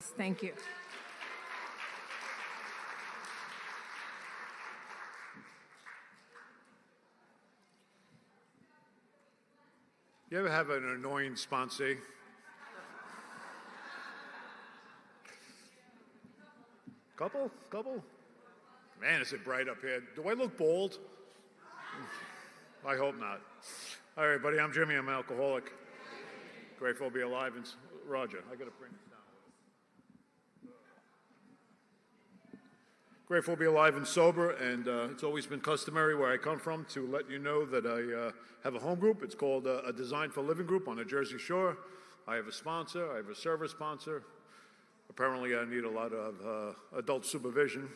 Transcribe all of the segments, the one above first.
Thank you. You ever have an annoying sponsee? Couple? Man, is it bright up here. Do I look bald? I hope not. All right, buddy, I'm Jimmy. I'm an alcoholic. Grateful to be alive. And Roger, I got to bring this down. Grateful to be alive and sober, and it's always been customary where I come from to let you know that I have a home group. It's called a Design for Living group on the Jersey Shore. I have a sponsor. I have a service sponsor. Apparently, I need a lot of adult supervision.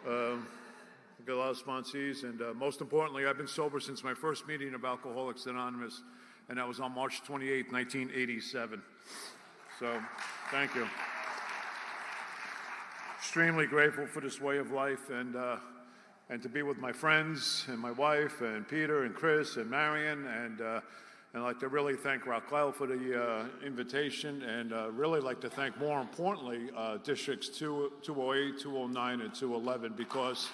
I've got a lot of sponsees, and most importantly, I've been sober since my first meeting of Alcoholics Anonymous, and that was on March 28, 1987. So, thank you. Extremely grateful for this way of life, and to be with my friends and my wife and Peter and Chris and Marion, and I'd like to really thank Raquel for the invitation, and really like to thank, more importantly, Districts 208, 209, and 211, because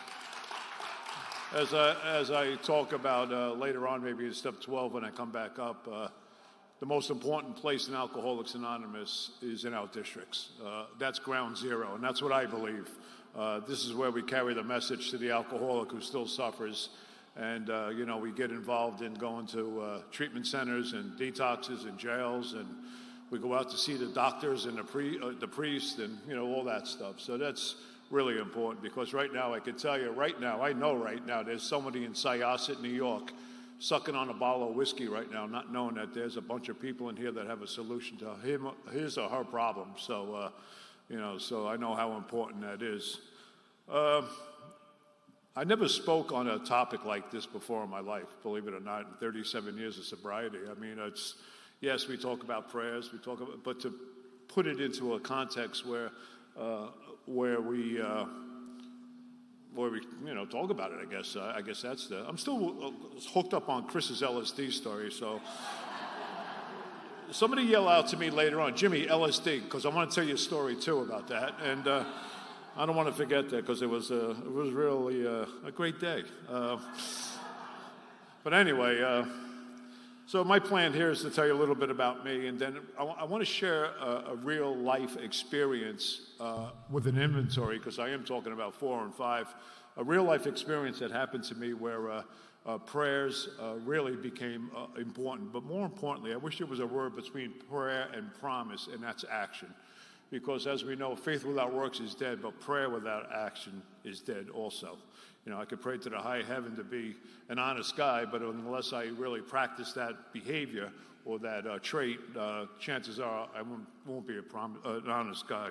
as I talk about later on, maybe in step 12 when I come back up, the most important place in Alcoholics Anonymous is in our districts. That's ground zero, and that's what I believe. This is where we carry the message to the alcoholic who still suffers. And, we get involved in going to treatment centers and detoxes and jails, and we go out to see the doctors and the priest and, all that stuff. So that's really important, because right now, I can tell you I know right now, there's somebody in Syosset, New York, sucking on a bottle of whiskey right now, not knowing that there's a bunch of people in here that have a solution to his or her problem. So, so I know how important that is. I never spoke on a topic like this before in my life, believe it or not, in 37 years of sobriety. I mean, yes, we talk about prayers, but to put it into a context where we talk about it, I guess that's I'm still hooked up on Chris's LSD story, so somebody yell out to me later on, Jimmy, LSD, because I want to tell you a story too about that, and I don't want to forget that, because it was really a great day. But anyway, so my plan here is to tell you a little bit about me, and then I want to share a real life experience with an inventory, because I am talking about 4 and 5, a real life experience that happened to me where prayers really became important. But more importantly, I wish there was a word between prayer and promise, and that's action. Because as we know, faith without works is dead, but prayer without action is dead also. I could pray to the high heaven to be an honest guy, but unless I really practice that behavior or that trait, chances are I won't be an honest guy.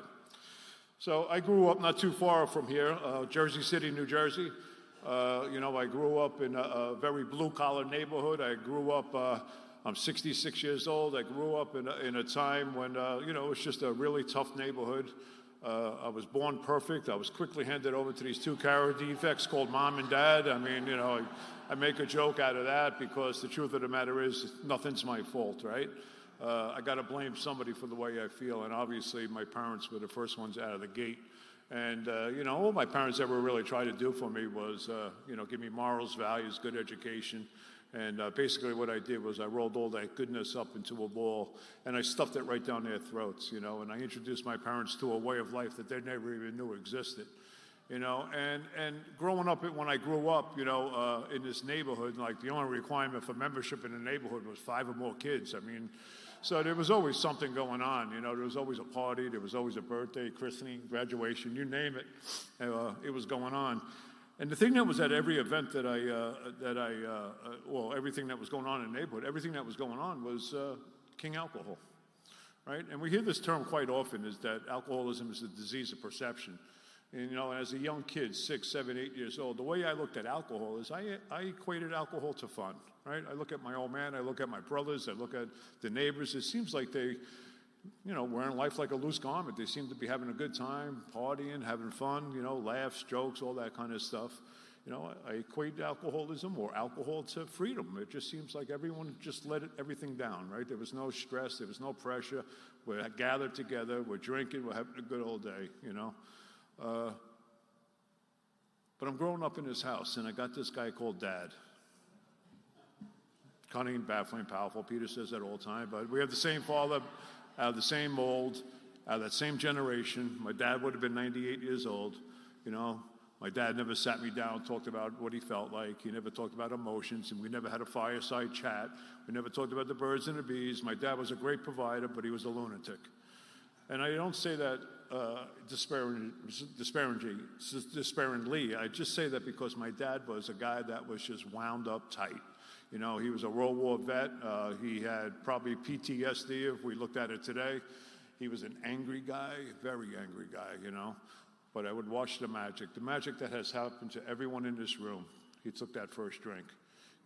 So I grew up not too far from here, Jersey City, New Jersey. I grew up in a very blue-collar neighborhood. I grew up, I'm 66 years old. I grew up in a time when, it was just a really tough neighborhood. I was born perfect. I was quickly handed over to these 2 character defects called mom and dad. I mean, I make a joke out of that, because the truth of the matter is nothing's my fault, right? I got to blame somebody for the way I feel, and obviously my parents were the first ones out of the gate. And, all my parents ever really tried to do for me was, give me morals, values, good education. And basically what I did was I rolled all that goodness up into a ball, and I stuffed it right down their throats, and I introduced my parents to a way of life that they never even knew existed, and growing up, when I grew up, in this neighborhood, like the only requirement for membership in the neighborhood was 5 or more kids. I mean, so there was always something going on, there was always a party, there was always a birthday, christening, graduation, you name it, it was going on. And the thing that was at every event everything that was going on in the neighborhood, everything that was going on was king alcohol, right? And we hear this term quite often, is that alcoholism is a disease of perception. And, as a young kid, 6, 7, 8 years old, the way I looked at alcohol is I equated alcohol to fun, right? I look at my old man, I look at my brothers, I look at the neighbors. It seems like they, wearing life like a loose garment. They seem to be having a good time, partying, having fun, laughs, jokes, all that kind of stuff. I equate alcoholism or alcohol to freedom. It just seems like everyone just let everything down, right? There was no stress, there was no pressure. We're gathered together, we're drinking, we're having a good old day, But I'm growing up in this house, and I got this guy called Dad. Cunning, baffling, powerful. Peter says that all the time. But we have the same father, out of the same mold, out of that same generation. My dad would have been 98 years old. My dad never sat me down, talked about what he felt like. He never talked about emotions, and we never had a fireside chat. We never talked about the birds and the bees. My dad was a great provider, but he was a lunatic. And I don't say that despairingly. I just say that because my dad was a guy that was just wound up tight. He was a World War vet. He had probably PTSD if we looked at it today. He was an angry guy, very angry guy, But I would watch the magic that has happened to everyone in this room. He took that first drink.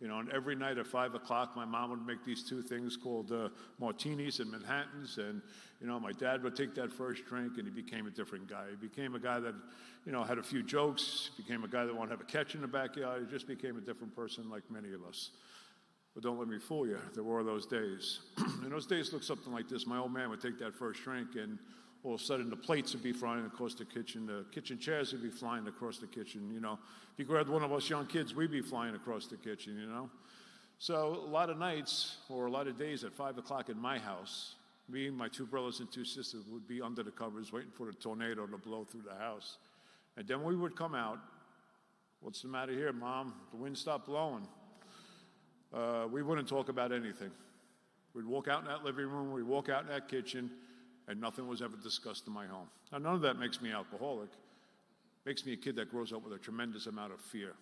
And every night at 5 o'clock, my mom would make these two things called martinis and Manhattans. And, my dad would take that first drink, and he became a different guy. He became a guy that, had a few jokes, became a guy that wanted to have a catch in the backyard. He just became a different person like many of us. But don't let me fool you. There were those days. And those days looked something like this. My old man would take that first drink, and all of a sudden the plates would be flying across the kitchen chairs would be flying across the kitchen, If you grabbed one of us young kids, we'd be flying across the kitchen, So a lot of nights or a lot of days at 5 o'clock in my house, me and my two brothers and two sisters would be under the covers waiting for the tornado to blow through the house. And then we would come out. What's the matter here, Mom? The wind stopped blowing. We wouldn't talk about anything. We'd walk out in that living room, we'd walk out in that kitchen, and nothing was ever discussed in my home. Now, none of that makes me alcoholic. It makes me a kid that grows up with a tremendous amount of fear.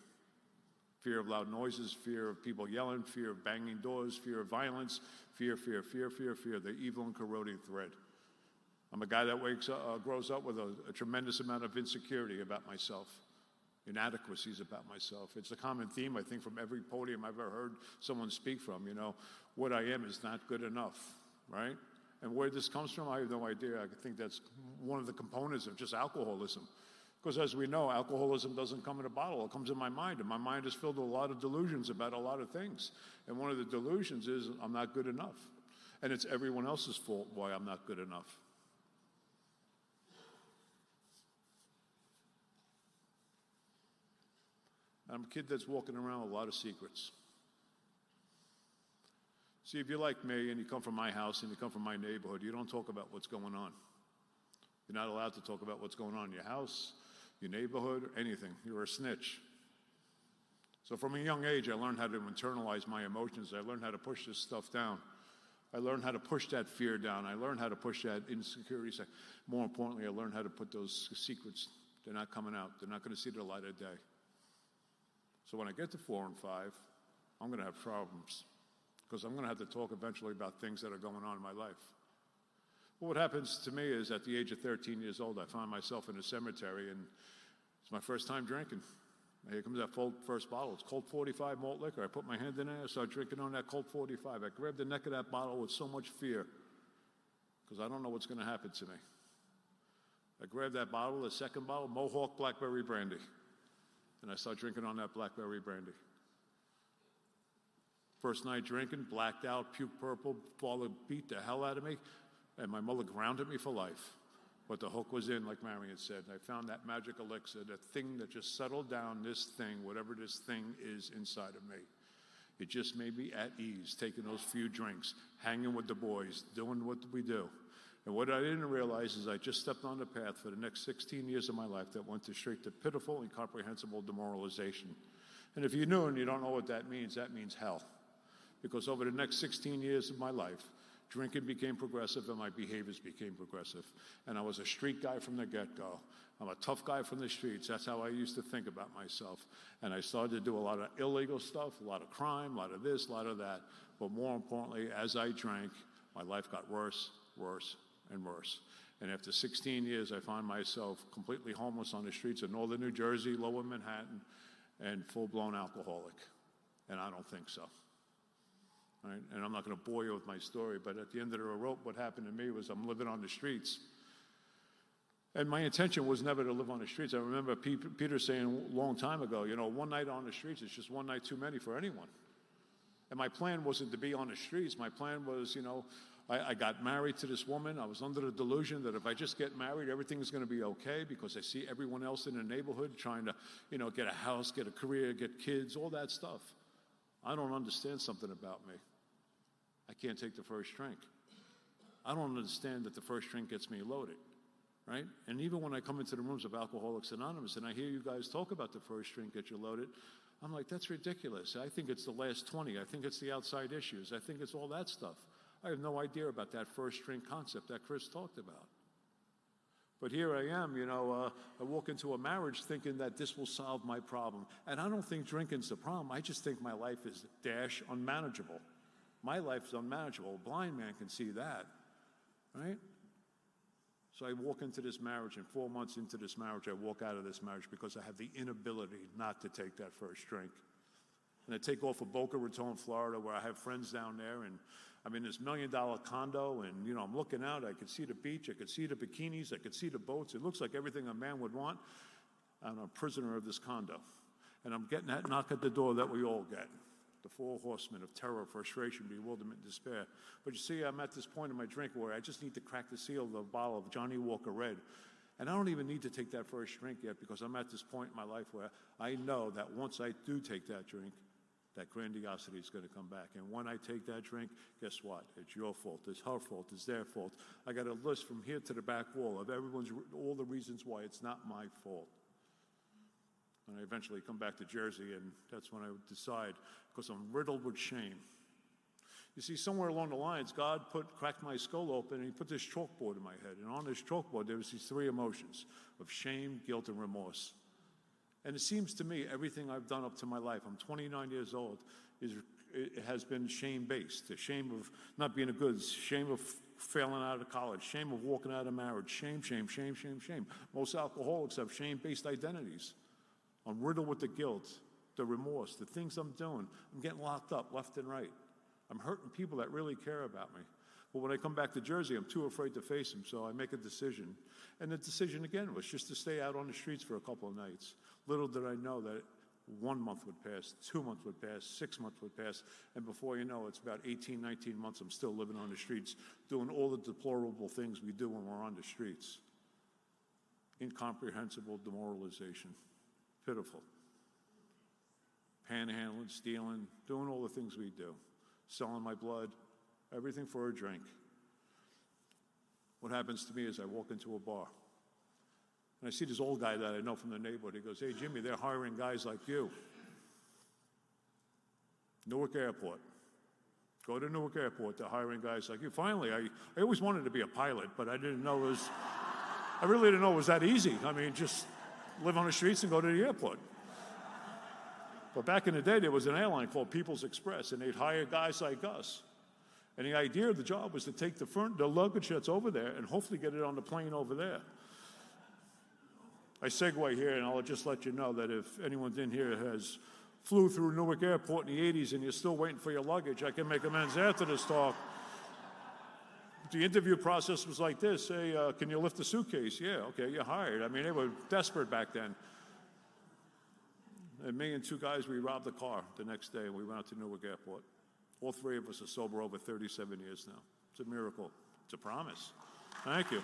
Fear of loud noises, fear of people yelling, fear of banging doors, fear of violence, fear, the evil and corroding thread. I'm a guy that grows up with a tremendous amount of insecurity about myself, inadequacies about myself. It's a common theme, I think, from every podium I've ever heard someone speak from. What I am is not good enough, right? And where this comes from, I have no idea. I think that's one of the components of just alcoholism. Because as we know, alcoholism doesn't come in a bottle. It comes in my mind, and my mind is filled with a lot of delusions about a lot of things. And one of the delusions is I'm not good enough. And it's everyone else's fault why I'm not good enough. I'm a kid that's walking around with a lot of secrets. See, if you're like me and you come from my house and you come from my neighborhood, you don't talk about what's going on. You're not allowed to talk about what's going on in your house, your neighborhood, or anything. You're a snitch. So from a young age, I learned how to internalize my emotions. I learned how to push this stuff down. I learned how to push that fear down. I learned how to push that insecurity. More importantly, I learned how to put those secrets. They're not coming out. They're not going to see the light of day. So when I get to 4 and 5, I'm going to have problems because I'm going to have to talk eventually about things that are going on in my life. Well, what happens to me is at the age of 13 years old, I find myself in a cemetery, and it's my first time drinking. And here comes that first bottle. It's Colt 45 malt liquor. I put my hand in there, I start drinking on that Colt 45. I grabbed the neck of that bottle with so much fear because I don't know what's going to happen to me. I grabbed that bottle, the second bottle, Mohawk Blackberry Brandy. And I start drinking on that blackberry brandy. First night drinking, blacked out, puke purple, father beat the hell out of me, and my mother grounded me for life. But the hook was in, like Marion said. I found that magic elixir, that thing that just settled down this thing, whatever this thing is inside of me. It just made me at ease, taking those few drinks, hanging with the boys, doing what we do. And what I didn't realize is I just stepped on the path for the next 16 years of my life that went straight to pitiful, incomprehensible demoralization. And if you're new and you don't know what that means hell. Because over the next 16 years of my life, drinking became progressive and my behaviors became progressive. And I was a street guy from the get-go. I'm a tough guy from the streets. That's how I used to think about myself. And I started to do a lot of illegal stuff, a lot of crime, a lot of this, a lot of that. But more importantly, as I drank, my life got worse, and worse. And after 16 years, I found myself completely homeless on the streets of northern New Jersey, lower Manhattan, and full-blown alcoholic. And I don't think so. Right? And I'm not going to bore you with my story, but at the end of the rope, what happened to me was I'm living on the streets. And my intention was never to live on the streets. I remember Peter saying a long time ago, one night on the streets is just one night too many for anyone. And my plan wasn't to be on the streets. My plan was, I got married to this woman. I was under the delusion that if I just get married, everything is going to be okay, because I see everyone else in the neighborhood trying to, get a house, get a career, get kids, all that stuff. I don't understand something about me. I can't take the first drink. I don't understand that the first drink gets me loaded, right? And even when I come into the rooms of Alcoholics Anonymous and I hear you guys talk about the first drink get you loaded, I'm like, that's ridiculous. I think it's the last 20. I think it's the outside issues. I think it's all that stuff. I have no idea about that first drink concept that Chris talked about. But here I am, I walk into a marriage thinking that this will solve my problem. And I don't think drinking's the problem. I just think my life is unmanageable. My life is unmanageable. A blind man can see that, right? So I walk into this marriage, and 4 months into this marriage, I walk out of this marriage because I have the inability not to take that first drink. And I take off for Boca Raton, Florida, where I have friends down there, and I'm in this $1 million condo, and I'm looking out. I could see the beach, I could see the bikinis, I could see the boats. It looks like everything a man would want. I'm a prisoner of this condo, and I'm getting that knock at the door that we all get. The 4 horsemen of terror, frustration, bewilderment, and despair. But you see, I'm at this point in my drink where I just need to crack the seal of the bottle of Johnny Walker Red. And I don't even need to take that first drink yet, because I'm at this point in my life where I know that once I do take that drink, that grandiosity is going to come back. And when I take that drink, guess what? It's your fault. It's her fault. It's their fault. I got a list from here to the back wall of all the reasons why it's not my fault. And I eventually come back to Jersey, and that's when I decide, because I'm riddled with shame. You see, somewhere along the lines, God cracked my skull open, and he put this chalkboard in my head. And on this chalkboard, there was these 3 emotions of shame, guilt, and remorse. And it seems to me everything I've done up to my life, I'm 29 years old, it has been shame-based. The shame of not being a good, shame of failing out of college, shame of walking out of marriage, shame, shame, shame, shame, shame. Most alcoholics have shame-based identities. I'm riddled with the guilt, the remorse, the things I'm doing. I'm getting locked up left and right. I'm hurting people that really care about me. But when I come back to Jersey, I'm too afraid to face them, so I make a decision. And the decision, again, was just to stay out on the streets for a couple of nights. Little did I know that 1 month would pass, 2 months would pass, 6 months would pass, and before you know, it's about 18, 19 months I'm still living on the streets, doing all the deplorable things we do when we're on the streets. Incomprehensible demoralization. Pitiful. Panhandling, stealing, doing all the things we do. Selling my blood, everything for a drink. What happens to me is I walk into a bar, and I see this old guy that I know from the neighborhood. He goes, "Hey, Jimmy, they're hiring guys like you." Newark Airport. Go to Newark Airport, they're hiring guys like you. Finally, I always wanted to be a pilot, but I didn't know I really didn't know it was that easy. I mean, just live on the streets and go to the airport. But back in the day, there was an airline called People's Express, and they'd hire guys like us. And the idea of the job was to take the luggage that's over there and hopefully get it on the plane over there. I segue here, and I'll just let you know that if anyone in here has flew through Newark Airport in the 80s and you're still waiting for your luggage, I can make amends after this talk. The interview process was like this. Hey, can you lift the suitcase? Yeah, okay, you're hired. I mean, they were desperate back then. And me and 2 guys, we robbed the car the next day, and we went out to Newark Airport. All 3 of us are sober over 37 years now. It's a miracle. It's a promise. Thank you.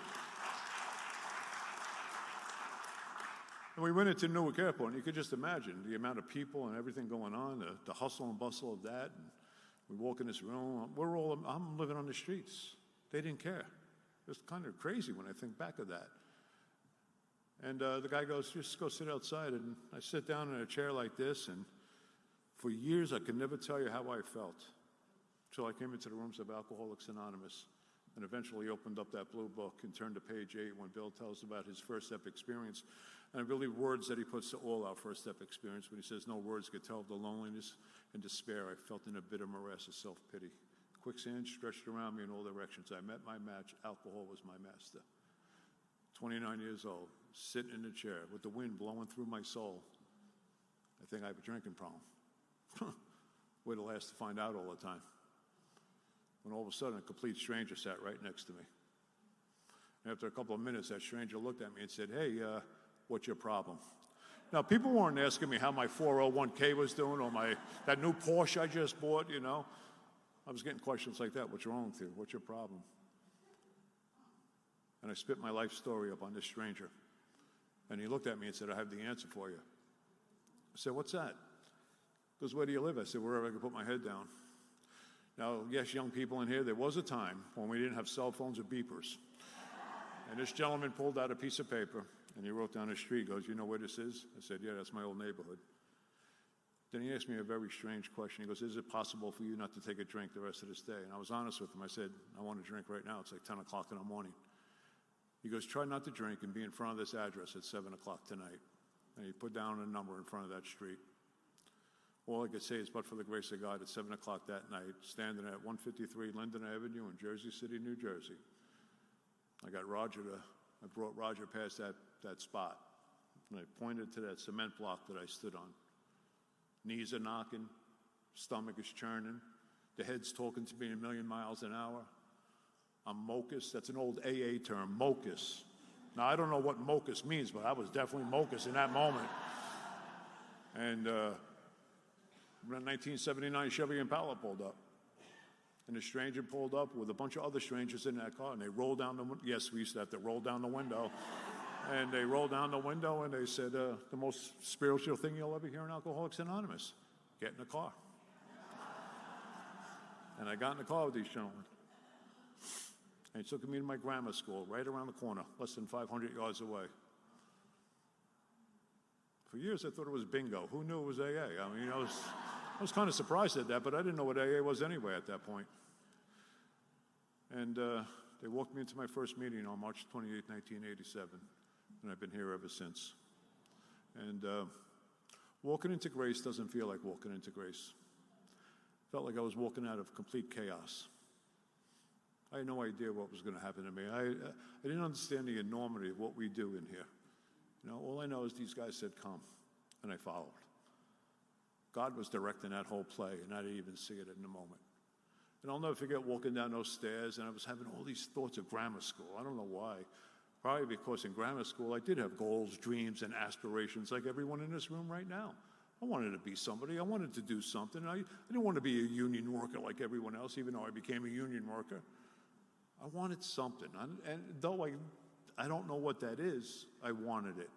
And we went into Newark Airport, and you could just imagine the amount of people and everything going on, the hustle and bustle of that. And we walk in this room. I'm living on the streets. They didn't care. It's kind of crazy when I think back of that. And the guy goes, "Just go sit outside." And I sit down in a chair like this, and for years I could never tell you how I felt until I came into the rooms of Alcoholics Anonymous, and eventually opened up that blue book and turned to page 8 when Bill tells about his first step experience. And I believe words that he puts to all our first step experience when he says, "No words could tell of the loneliness and despair I felt in a bitter morass of self-pity. Quicksand stretched around me in all directions. I met my match. Alcohol was my master." 29 years old, sitting in a chair with the wind blowing through my soul. I think I have a drinking problem. Wait till last to find out all the time. When all of a sudden a complete stranger sat right next to me. After a couple of minutes, that stranger looked at me and said, "Hey, what's your problem?" Now, people weren't asking me how my 401k was doing or that new Porsche I just bought, you know. I was getting questions like that. What's wrong with you? What's your problem? And I spit my life story up on this stranger. And he looked at me and said, "I have the answer for you." I said, "What's that?" He goes, "Where do you live?" I said, "Wherever I can put my head down." Now, yes, young people in here, there was a time when we didn't have cell phones or beepers. And this gentleman pulled out a piece of paper, and he wrote down the street. He goes, "You know where this is?" I said, "Yeah, that's my old neighborhood." Then he asked me a very strange question. He goes, "Is it possible for you not to take a drink the rest of this day?" And I was honest with him. I said, "I want a drink right now. It's like 10 o'clock in the morning." He goes, "Try not to drink and be in front of this address at 7 o'clock tonight." And he put down a number in front of that street. All I could say is, but for the grace of God, at 7 o'clock that night, standing at 153 Linden Avenue in Jersey City, New Jersey, I brought Roger past that spot, and I pointed to that cement block that I stood on. Knees are knocking, stomach is churning, the head's talking to me a million miles an hour. I'm mocus. That's an old AA term, mocus. Now, I don't know what mocus means, but I was definitely mocus in that moment. And a 1979 Chevy Impala pulled up. And a stranger pulled up with a bunch of other strangers in that car, and they rolled down the window. Yes, we used to have to roll down the window. And they rolled down the window, and they said, "The most spiritual thing you'll ever hear in Alcoholics Anonymous, get in the car." And I got in the car with these gentlemen. And he took me to my grammar school, right around the corner, less than 500 yards away. For years, I thought it was bingo. Who knew it was AA? I mean, I was kind of surprised at that, but I didn't know what AA was anyway at that point. And they walked me into my first meeting on March 28, 1987, and I've been here ever since. And walking into grace doesn't feel like walking into grace. Felt like I was walking out of complete chaos. I had no idea what was going to happen to me. I didn't understand the enormity of what we do in here. You know, all I know is these guys said, "Come," and I followed. God was directing that whole play, and I didn't even see it in the moment. And I'll never forget walking down those stairs, and I was having all these thoughts of grammar school. I don't know why. Probably because in grammar school, I did have goals, dreams, and aspirations like everyone in this room right now. I wanted to be somebody. I wanted to do something. I didn't want to be a union worker like everyone else, even though I became a union worker. I wanted something. And though I don't know what that is, I wanted it.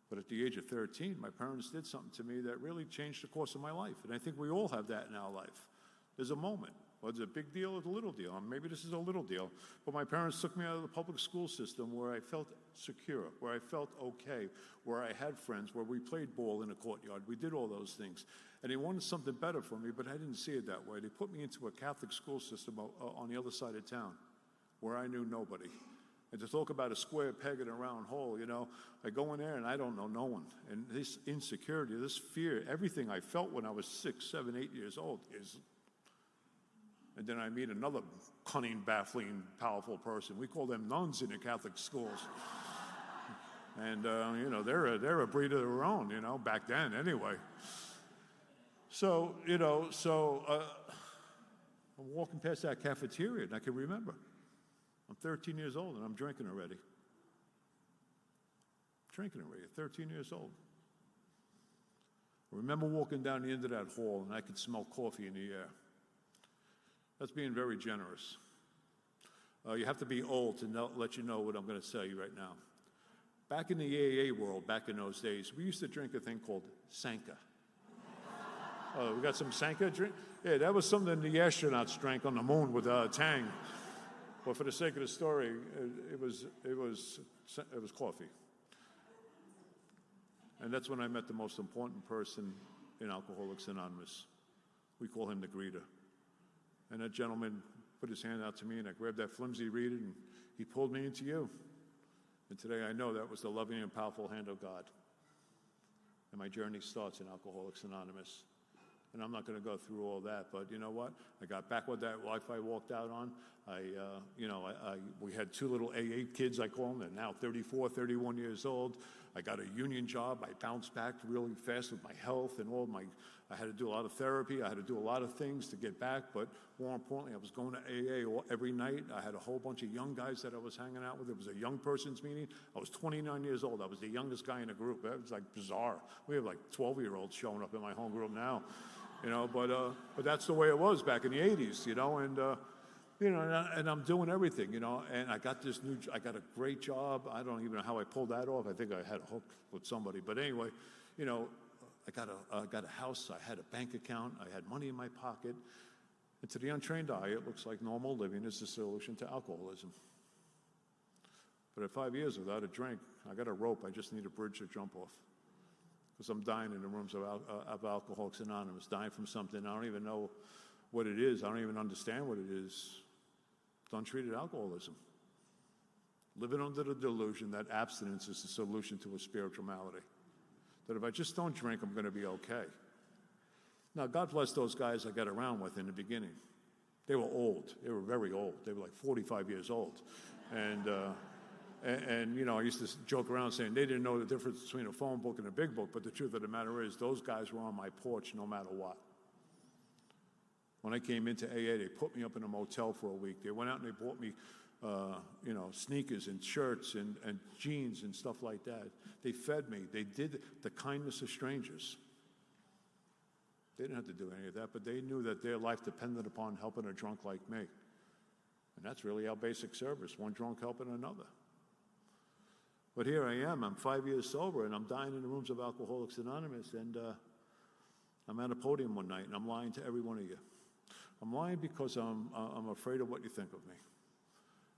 But at the age of 13, my parents did something to me that really changed the course of my life. And I think we all have that in our life. There's a moment. Whether it's a big deal or a little deal. Maybe this is a little deal. But my parents took me out of the public school system where I felt secure, where I felt okay, where I had friends, where we played ball in a courtyard. We did all those things. And they wanted something better for me, but I didn't see it that way. They put me into a Catholic school system on the other side of town where I knew nobody. And to talk about a square peg in a round hole, you know, I go in there and I don't know no one. And this insecurity, this fear, everything I felt when I was 6, 7, 8 years old is... And then I meet another cunning, baffling, powerful person. We call them nuns in the Catholic schools. And, you know, they're a breed of their own, you know, back then anyway. So, you know, I'm walking past that cafeteria, and I can remember. I'm 13 years old, and I'm drinking already. 13 years old. I remember walking down the end of that hall, and I could smell coffee in the air. That's being very generous. You have to be old to let you know what I'm going to tell you right now. Back in the AA world, back in those days, we used to drink a thing called Sanka. We got some Sanka drink? Yeah, that was something the astronauts drank on the moon with Tang. But for the sake of the story, it was coffee. And that's when I met the most important person in Alcoholics Anonymous. We call him the greeter. And that gentleman put his hand out to me, and I grabbed that flimsy reed, and he pulled me into you. And today I know that was the loving and powerful hand of God. And my journey starts in Alcoholics Anonymous. And I'm not going to go through all that, but you know what? I got back with that life I walked out on. We had two little AA kids, I call them. They're now 34, 31 years old. I got a union job. I bounced back really fast with my health and I had to do a lot of therapy. I had to do a lot of things to get back. But more importantly, I was going to AA every night. I had a whole bunch of young guys that I was hanging out with. It was a young person's meeting. I was 29 years old. I was the youngest guy in the group. It was like bizarre. We have like 12-year-olds showing up in my home group now, but that's the way it was back in the 80s, and I'm doing everything, and I got a great job. I don't even know how I pulled that off. I think I had a hook with somebody. But anyway, I got a house. I had a bank account. I had money in my pocket. And to the untrained eye, it looks like normal living is the solution to alcoholism. But at 5 years without a drink, I got a rope. I just need a bridge to jump off. Because I'm dying in the rooms of Alcoholics Anonymous, dying from something I don't even know what it is. I don't even understand what it is. It's untreated alcoholism. Living under the delusion that abstinence is the solution to a spiritual malady. That if I just don't drink, I'm going to be okay. Now, God bless those guys I got around with in the beginning. They were old. They were very old. They were like 45 years old. And I used to joke around saying they didn't know the difference between a phone book and a big book, but the truth of the matter is those guys were on my porch no matter what. When I came into AA, they put me up in a motel for a week. They went out and they bought me, sneakers and shirts and jeans and stuff like that. They fed me. They did the kindness of strangers. They didn't have to do any of that, but they knew that their life depended upon helping a drunk like me. And that's really our basic service, one drunk helping another. But here I am. I'm 5 years sober, and I'm dying in the rooms of Alcoholics Anonymous, and I'm at a podium one night, and I'm lying to every one of you. I'm lying because I'm afraid of what you think of me.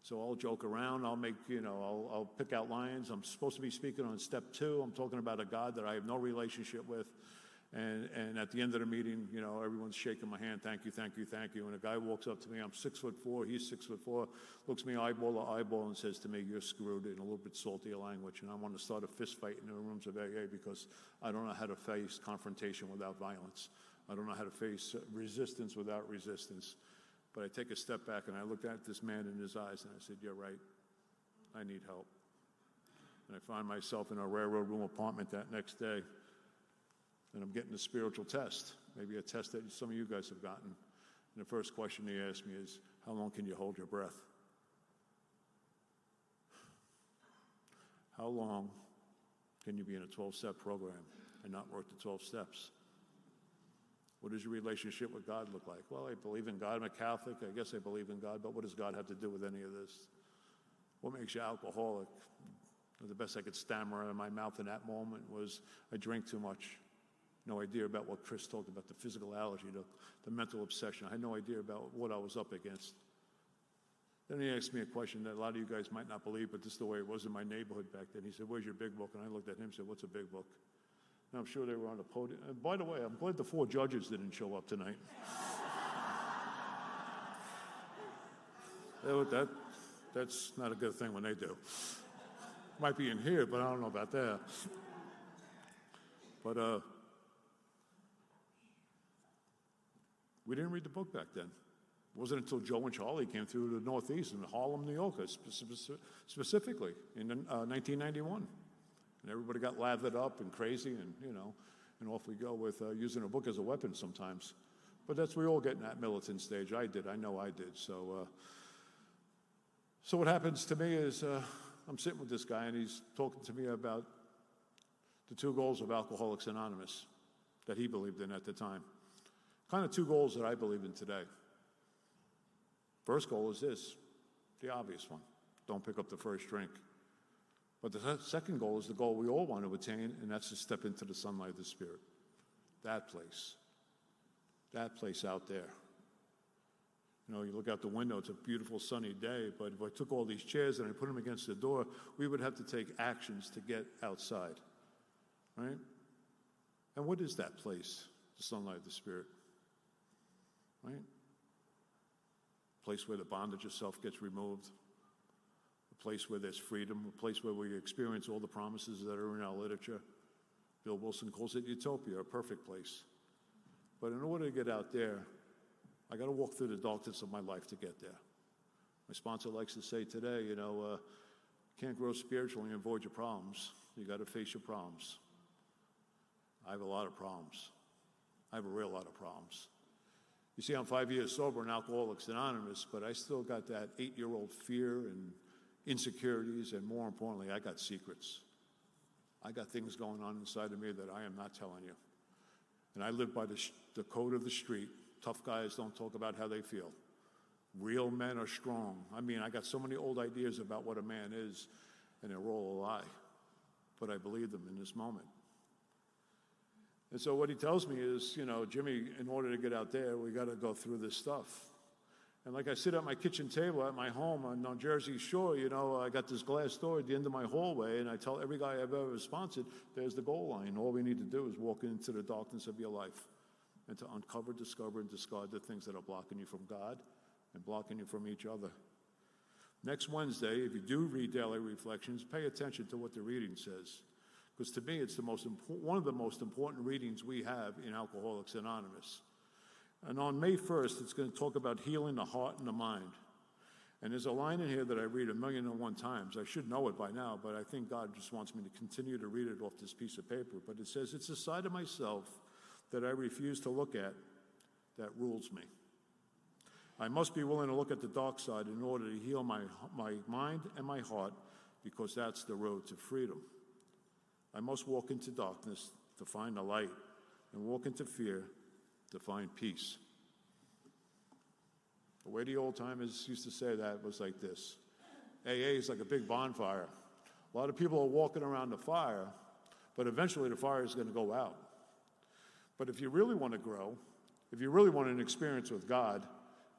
So I'll joke around. I'll pick out lines. I'm supposed to be speaking on step 2. I'm talking about a God that I have no relationship with. And at the end of the meeting, everyone's shaking my hand. Thank you, thank you, thank you. And a guy walks up to me. I'm 6'4". He's 6'4". Looks me eyeball to eyeball and says to me, "You're screwed," in a little bit saltier language. And I want to start a fist fight in the rooms of AA because I don't know how to face confrontation without violence. I don't know how to face resistance without resistance. But I take a step back and I looked at this man in his eyes and I said, "You're right. I need help." And I find myself in a railroad room apartment that next day. And I'm getting a spiritual test, maybe a test that some of you guys have gotten. And the first question he asked me is, "How long can you hold your breath?" How long can you be in a 12-step program and not work the 12 steps? What does your relationship with God look like? Well, I believe in God. I'm a Catholic. I guess I believe in God. But what does God have to do with any of this? What makes you alcoholic? The best I could stammer out of my mouth in that moment was, I drink too much. No idea about what Chris talked about, the physical allergy, the mental obsession. I had no idea about what I was up against. Then he asked me a question that a lot of you guys might not believe, but this is the way it was in my neighborhood back then. He said, "Where's your big book?" And I looked at him and said, "What's a big book?" And I'm sure they were on the podium. And by the way, I'm glad the 4 judges didn't show up tonight. That's not a good thing when they do. Might be in here, but I don't know about that. But we didn't read the book back then. It wasn't until Joe and Charlie came through the Northeast in Harlem, New York, specifically in 1991. And everybody got lathered up and crazy, and off we go with using a book as a weapon sometimes. But we all get in that militant stage. I did. I know I did. So what happens to me is I'm sitting with this guy, and he's talking to me about the 2 goals of Alcoholics Anonymous that he believed in at the time. Kind of 2 goals that I believe in today. First goal is this, the obvious one. Don't pick up the first drink. But the second goal is the goal we all want to attain, and that's to step into the sunlight of the Spirit. That place out there. You look out the window, it's a beautiful sunny day, but if I took all these chairs and I put them against the door, we would have to take actions to get outside, right? And what is that place, the sunlight of the Spirit, right? A place where the bondage of self gets removed, a place where there's freedom, a place where we experience all the promises that are in our literature. Bill Wilson calls it utopia, a perfect place. But in order to get out there, I got to walk through the darkness of my life to get there. My sponsor likes to say today, you can't grow spiritually and avoid your problems. You got to face your problems. I have a lot of problems. I have a real lot of problems. You see, I'm 5 years sober in Alcoholics Anonymous, but I still got that 8-year-old fear and insecurities, and more importantly, I got secrets. I got things going on inside of me that I am not telling you. And I live by the code of the street. Tough guys don't talk about how they feel. Real men are strong. I mean, I got so many old ideas about what a man is, and they're all a lie. But I believe them in this moment. And so what he tells me is, Jimmy, in order to get out there, we got to go through this stuff. And like I sit at my kitchen table at my home on Jersey Shore, I got this glass door at the end of my hallway, and I tell every guy I've ever sponsored, there's the goal line. All we need to do is walk into the darkness of your life and to uncover, discover, and discard the things that are blocking you from God and blocking you from each other. Next Wednesday, if you do read Daily Reflections, pay attention to what the reading says. Because to me, it's one of the most important readings we have in Alcoholics Anonymous. And on May 1st, it's going to talk about healing the heart and the mind. And there's a line in here that I read 1,000,001 times. I should know it by now, but I think God just wants me to continue to read it off this piece of paper. But it says, it's a side of myself that I refuse to look at that rules me. I must be willing to look at the dark side in order to heal my mind and my heart, because that's the road to freedom. I must walk into darkness to find the light, and walk into fear to find peace. The way the old-timers used to say that was like this. AA is like a big bonfire. A lot of people are walking around the fire, but eventually the fire is going to go out. But if you really want to grow, if you really want an experience with God,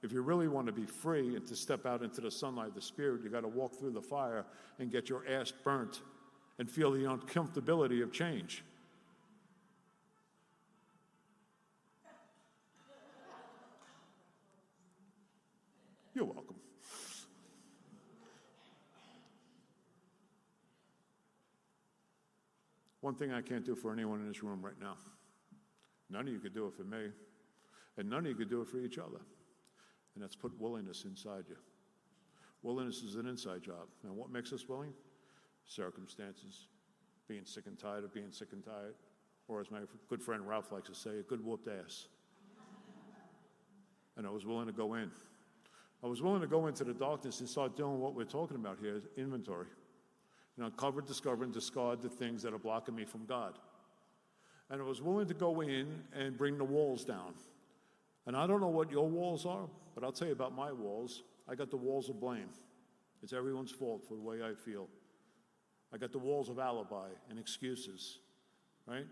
if you really want to be free and to step out into the sunlight of the Spirit, you got to walk through the fire and get your ass burnt and feel the uncomfortability of change. You're welcome. One thing I can't do for anyone in this room right now. None of you could do it for me, and none of you could do it for each other. And that's put willingness inside you. Willingness is an inside job. And what makes us willing? Circumstances. Being sick and tired of being sick and tired. Or as my good friend Ralph likes to say, a good whooped ass. And I was willing to go in. I was willing to go into the darkness and start doing what we're talking about here, inventory. Uncover, discover, and discard the things that are blocking me from God. And I was willing to go in and bring the walls down. And I don't know what your walls are, but I'll tell you about my walls. I got the walls of blame. It's everyone's fault for the way I feel. I got the walls of alibi and excuses, right?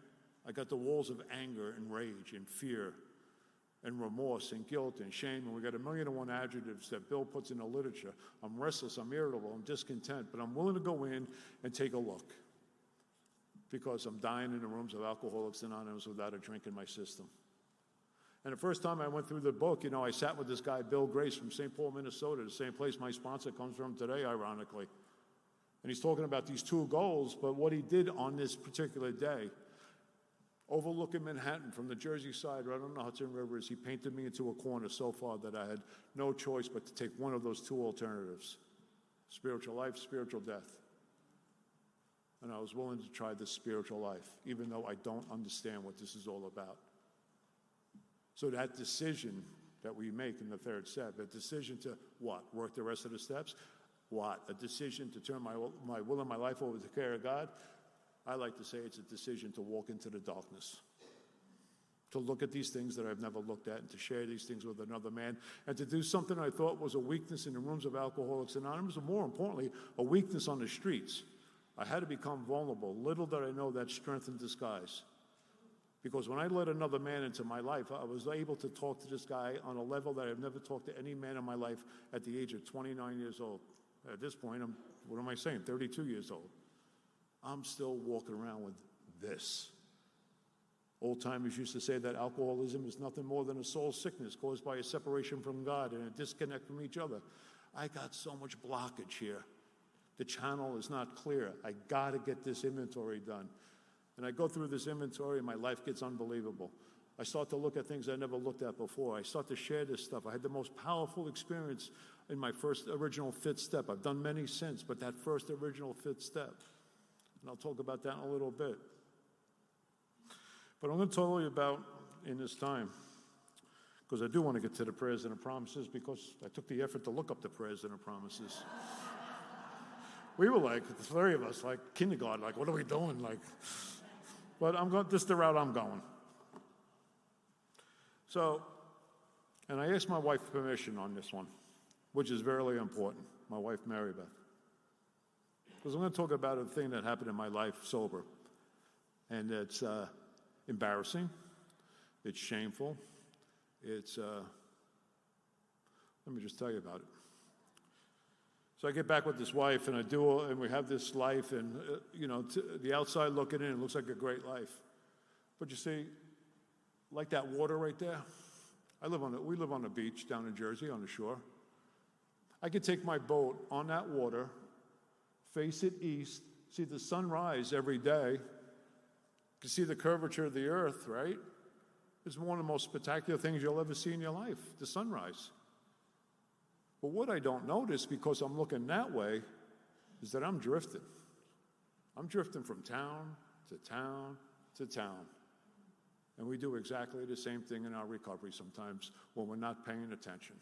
I got the walls of anger and rage and fear and remorse and guilt and shame. And we got 1,000,001 adjectives that Bill puts in the literature. I'm restless, I'm irritable, I'm discontent, but I'm willing to go in and take a look, because I'm dying in the rooms of Alcoholics Anonymous without a drink in my system. And the first time I went through the book, I sat with this guy, Bill Grace, from St. Paul, Minnesota, the same place my sponsor comes from today, ironically. And he's talking about these 2 goals, but what he did on this particular day, overlooking Manhattan from the Jersey side right on the Hudson River, is he painted me into a corner so far that I had no choice but to take one of those 2 alternatives: spiritual life, spiritual death. And I was willing to try this spiritual life, even though I don't understand what this is all about. So that decision that we make in the 3rd step, a decision to what? Work the rest of the steps? What? A decision to turn my will and my life over to the care of God? I like to say it's a decision to walk into the darkness, to look at these things that I've never looked at, and to share these things with another man, and to do something I thought was a weakness in the rooms of Alcoholics Anonymous, and more importantly, a weakness on the streets. I had to become vulnerable. Little did I know that's strength in disguise. Because when I let another man into my life, I was able to talk to this guy on a level that I've never talked to any man in my life at the age of 29 years old. At this point, what am I saying, 32 years old. I'm still walking around with this. Old-timers used to say that alcoholism is nothing more than a soul sickness caused by a separation from God and a disconnect from each other. I got so much blockage here. The channel is not clear. I got to get this inventory done. And I go through this inventory and my life gets unbelievable. I start to look at things I never looked at before. I start to share this stuff. I had the most powerful experience in my first original fifth step. I've done many since, but that first original fifth step. And I'll talk about that in a little bit. But I'm going to tell you about in this time, because I do want to get to the prayers and the promises, because I took the effort to look up the prayers and the promises. We were like, the three of us, like kindergarten, like, what are we doing? Like, but this is the route I'm going. So, and I asked my wife permission on this one, which is very important, my wife, Mary Beth. Because I'm going to talk about a thing that happened in my life sober. And it's embarrassing, it's shameful, it's, let me just tell you about it. So I get back with this wife, and and we have this life, and the outside looking in, it looks like a great life. But you see, like that water right there, we live on the beach down in Jersey, on the shore. I could take my boat on that water, face it east, see the sunrise every day. You can see the curvature of the earth, right? It's one of the most spectacular things you'll ever see in your life, the sunrise. But what I don't notice, because I'm looking that way, is that I'm drifting. I'm drifting from town to town to town. And we do exactly the same thing in our recovery sometimes when we're not paying attention.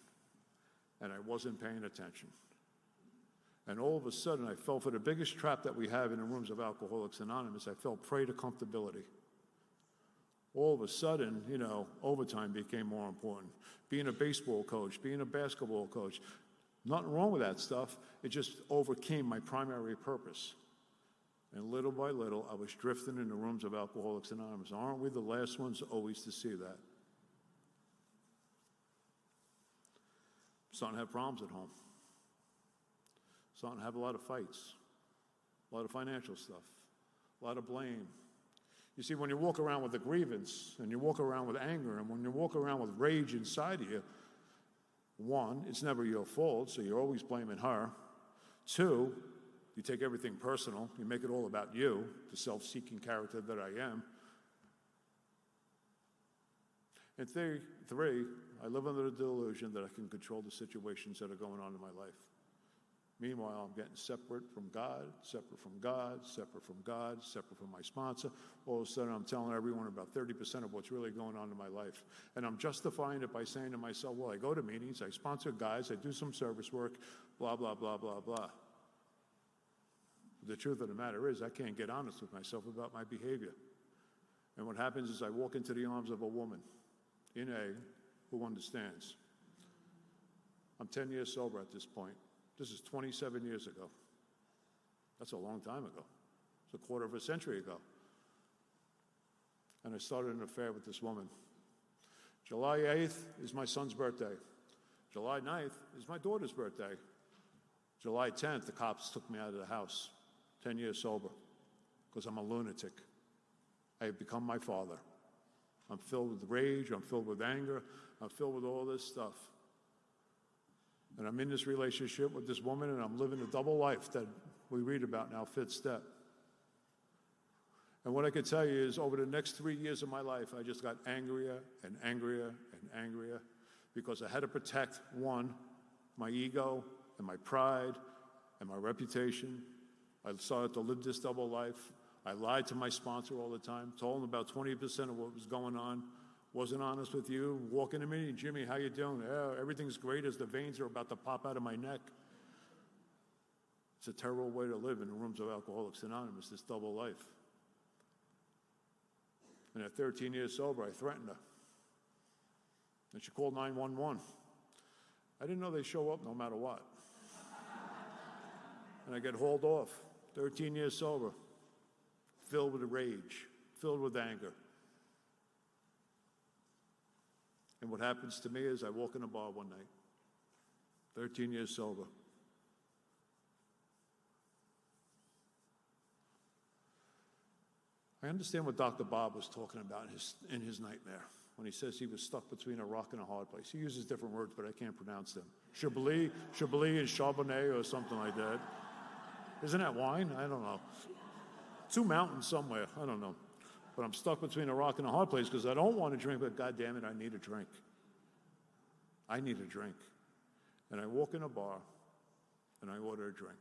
And I wasn't paying attention. And all of a sudden, I fell for the biggest trap that we have in the rooms of Alcoholics Anonymous. I fell prey to comfortability. All of a sudden, overtime became more important. Being a baseball coach, being a basketball coach, nothing wrong with that stuff. It just overcame my primary purpose. And little by little, I was drifting in the rooms of Alcoholics Anonymous. Aren't we the last ones always to see that? Starting to have problems at home. Starting to have a lot of fights, a lot of financial stuff, a lot of blame. You see, when you walk around with a grievance, and you walk around with anger, and when you walk around with rage inside of you, one, it's never your fault, so you're always blaming her. Two, you take everything personal. You make it all about you, the self-seeking character that I am. And three, I live under the delusion that I can control the situations that are going on in my life. Meanwhile, I'm getting separate from God, separate from God, separate from God, separate from my sponsor. All of a sudden, I'm telling everyone about 30% of what's really going on in my life. And I'm justifying it by saying to myself, well, I go to meetings, I sponsor guys, I do some service work, blah, blah, blah, blah, blah. But the truth of the matter is, I can't get honest with myself about my behavior. And what happens is I walk into the arms of a woman in A who understands. I'm 10 years sober at this point. This is 27 years ago. That's a long time ago. It's a quarter of a century ago. And I started an affair with this woman. July 8th is my son's birthday. July 9th is my daughter's birthday. July 10th, the cops took me out of the house, 10 years sober, because I'm a lunatic. I have become my father. I'm filled with rage, I'm filled with anger, I'm filled with all this stuff. And I'm in this relationship with this woman, and I'm living a double life that we read about in our fifth step. And what I can tell you is, over the next 3 years of my life, I just got angrier and angrier and angrier, because I had to protect, one, my ego and my pride and my reputation. I started to live this double life. I lied to my sponsor all the time, told him about 20% of what was going on. Wasn't honest with you. Walk into me, Jimmy, how you doing? Yeah, everything's great as the veins are about to pop out of my neck. It's a terrible way to live in the rooms of Alcoholics Anonymous, this double life. And at 13 years sober, I threatened her. And she called 911. I didn't know they show up no matter what. And I get hauled off, 13 years sober, filled with rage, filled with anger. And what happens to me is I walk in a bar one night, 13 years sober. I understand what Dr. Bob was talking about in his nightmare when he says he was stuck between a rock and a hard place. He uses different words, but I can't pronounce them. Chablis and Charbonnet or something like that. Isn't that wine? I don't know. Two mountains somewhere. I don't know. But I'm stuck between a rock and a hard place because I don't want to drink, but God damn it, I need a drink. I need a drink. And I walk in a bar, and I order a drink.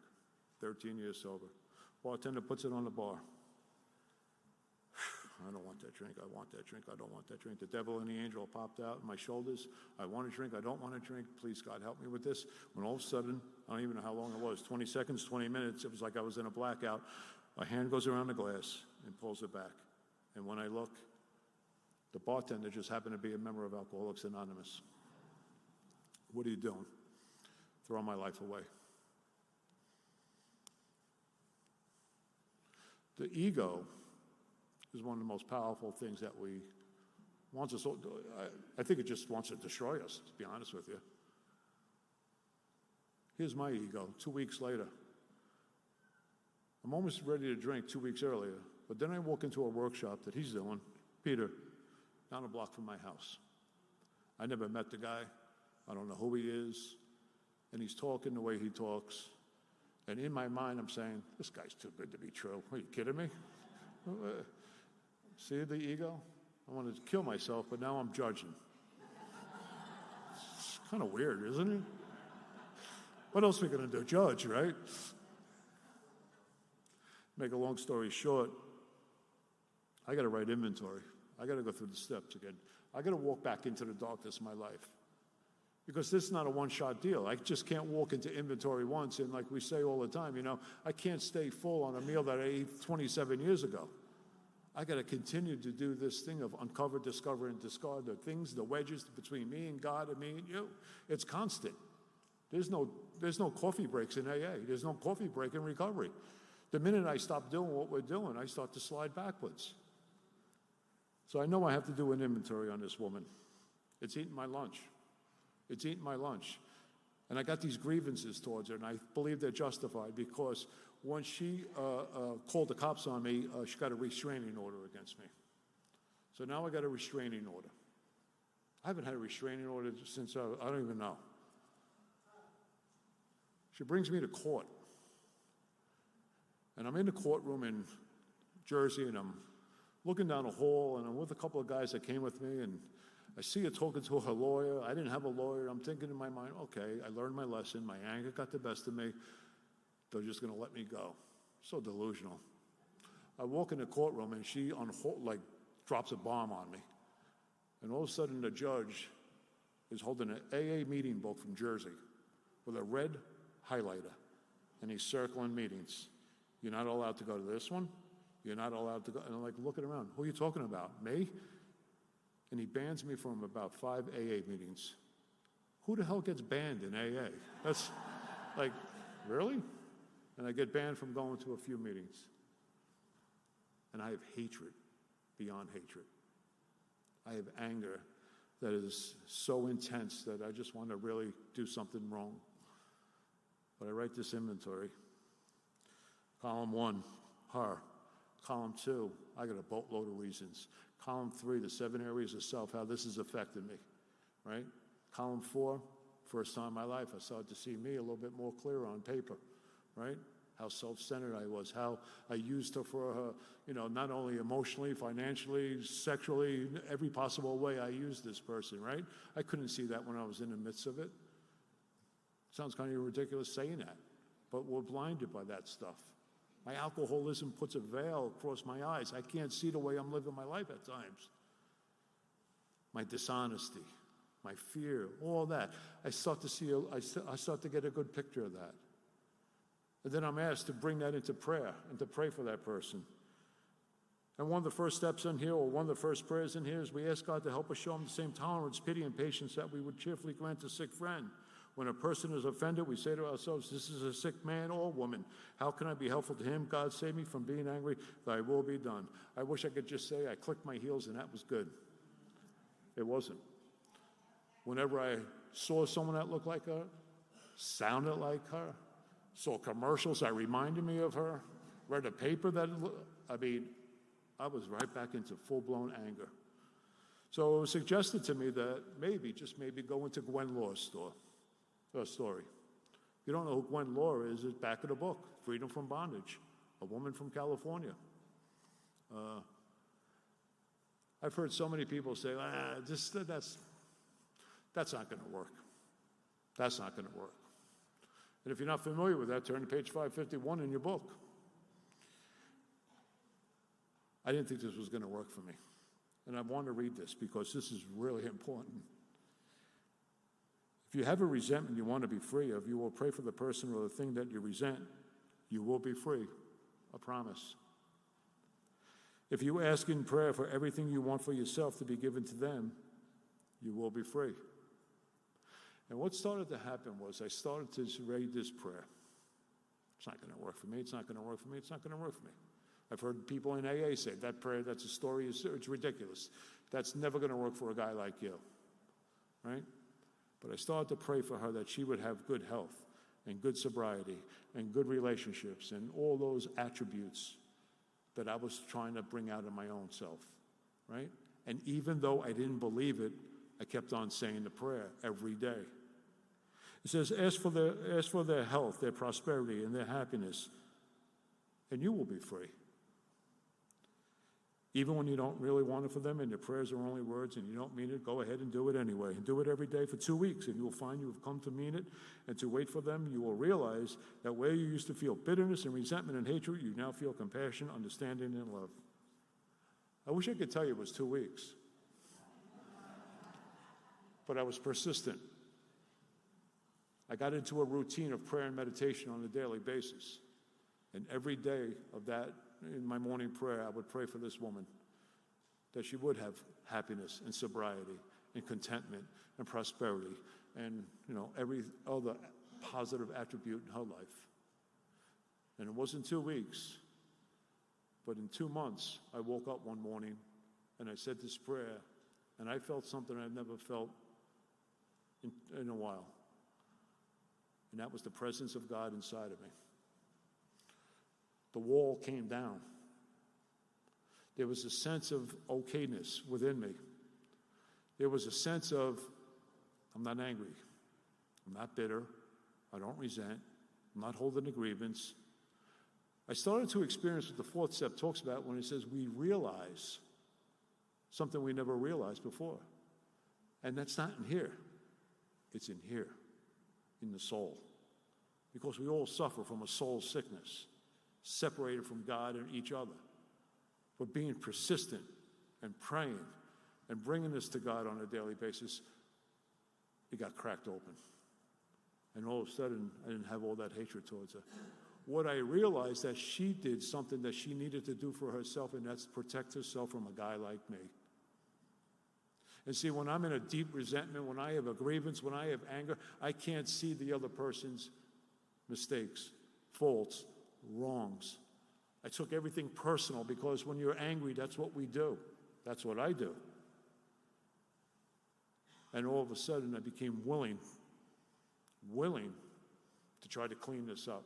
13 years sober. Bartender puts it on the bar. I don't want that drink. I want that drink. I don't want that drink. The devil and the angel popped out in my shoulders. I want a drink. I don't want a drink. Please, God, help me with this. When all of a sudden, I don't even know how long it was, 20 seconds, 20 minutes, it was like I was in a blackout. My hand goes around the glass and pulls it back. And when I look, the bartender just happened to be a member of Alcoholics Anonymous. What are you doing? Throwing my life away. The ego is one of the most powerful things that we wants us. I think it just wants to destroy us, to be honest with you. Here's my ego 2 weeks later. I'm almost ready to drink 2 weeks earlier, but then I walk into a workshop that he's doing, Peter, down a block from my house. I never met the guy. I don't know who he is. And he's talking the way he talks. And in my mind, I'm saying, this guy's too good to be true. Are you kidding me? See the ego? I wanted to kill myself, but now I'm judging. It's kind of weird, isn't it? What else are we going to do? Judge, right? Make a long story short, I got to write inventory. I got to go through the steps again. I got to walk back into the darkness of my life. Because this is not a one-shot deal. I just can't walk into inventory once and, like we say all the time, I can't stay full on a meal that I ate 27 years ago. I got to continue to do this thing of uncover, discover, and discard the things, the wedges between me and God and me and you. It's constant. There's no coffee breaks in AA. There's no coffee break in recovery. The minute I stop doing what we're doing, I start to slide backwards. So I know I have to do an inventory on this woman. It's eating my lunch. It's eating my lunch. And I got these grievances towards her, and I believe they're justified because when she called the cops on me, she got a restraining order against me. So now I got a restraining order. I haven't had a restraining order since I don't even know. She brings me to court. And I'm in the courtroom in Jersey, and I'm looking down a hall, and I'm with a couple of guys that came with me, and I see her talking to her lawyer. I didn't have a lawyer. I'm thinking in my mind, okay, I learned my lesson. My anger got the best of me. They're just going to let me go. So delusional. I walk in the courtroom, and she drops a bomb on me. And all of a sudden, the judge is holding an AA meeting book from Jersey with a red highlighter, and he's circling meetings. You're not allowed to go to this one. You're not allowed to go. And I'm like, looking around. Who are you talking about? Me? And he bans me from about 5 AA meetings. Who the hell gets banned in AA? That's like, really? And I get banned from going to a few meetings. And I have hatred beyond hatred. I have anger that is so intense that I just want to really do something wrong. But I write this inventory. Column 1, her. Column 2, I got a boatload of reasons. Column 3, the 7 areas of self, how this has affected me, right? Column 4, first time in my life, I started to see me a little bit more clear on paper, right? How self-centered I was, how I used her for her, not only emotionally, financially, sexually, every possible way I used this person, right? I couldn't see that when I was in the midst of it. Sounds kind of ridiculous saying that, but we're blinded by that stuff. My alcoholism puts a veil across my eyes. I can't see the way I'm living my life at times. My dishonesty, my fear, all that. I start to get a good picture of that. And then I'm asked to bring that into prayer and to pray for that person. And one of the first steps in here, or one of the first prayers in here, is we ask God to help us show him the same tolerance, pity, and patience that we would cheerfully grant a sick friend. When a person is offended, we say to ourselves, this is a sick man or woman. How can I be helpful to him? God, save me from being angry. Thy will be done. I wish I could just say I clicked my heels and that was good. It wasn't. Whenever I saw someone that looked like her, sounded like her, saw commercials that reminded me of her, read a paper that, I was right back into full-blown anger. So it was suggested to me that just maybe go into Gwen Law's story. If you don't know who Gwen Law is, it's back of the book, Freedom from Bondage, a woman from California. I've heard so many people say, that's not going to work. That's not going to work. And if you're not familiar with that, turn to page 551 in your book. I didn't think this was going to work for me. And I want to read this because this is really important. If you have a resentment you want to be free of, you will pray for the person or the thing that you resent. You will be free. A promise. If you ask in prayer for everything you want for yourself to be given to them, you will be free. And what started to happen was I started to read this prayer. It's not going to work for me. It's not going to work for me. It's not going to work for me. I've heard people in AA say that prayer, that's a story, it's ridiculous. That's never going to work for a guy like you, right? But I started to pray for her that she would have good health and good sobriety and good relationships and all those attributes that I was trying to bring out of my own self, right? And even though I didn't believe it, I kept on saying the prayer every day. It says, ask for their health, their prosperity, and their happiness, and you will be free. Even when you don't really want it for them and your prayers are only words and you don't mean it, go ahead and do it anyway. And do it every day for 2 weeks, and you will find you have come to mean it. And to wait for them, you will realize that where you used to feel bitterness and resentment and hatred, you now feel compassion, understanding, and love. I wish I could tell you it was 2 weeks. But I was persistent. I got into a routine of prayer and meditation on a daily basis. And every day of that, in my morning prayer, I would pray for this woman, that she would have happiness and sobriety and contentment and prosperity and, every other positive attribute in her life. And it wasn't 2 weeks, but in 2 months, I woke up one morning and I said this prayer, and I felt something I've never felt in a while. And that was the presence of God inside of me. The wall came down. There was a sense of okayness within me. There was a sense of, I'm not angry. I'm not bitter. I don't resent. I'm not holding a grievance. I started to experience what the fourth step talks about when it says we realize something we never realized before. And that's not in here. It's in here, in the soul. Because we all suffer from a soul sickness, separated from God and each other. But being persistent and praying and bringing this to God on a daily basis, it got cracked open. And all of a sudden, I didn't have all that hatred towards her. What I realized that she did something that she needed to do for herself, and that's protect herself from a guy like me. And see, when I'm in a deep resentment, when I have a grievance, when I have anger, I can't see the other person's mistakes, faults, wrongs. I took everything personal because when you're angry, that's what we do. That's what I do. And all of a sudden, I became willing to try to clean this up.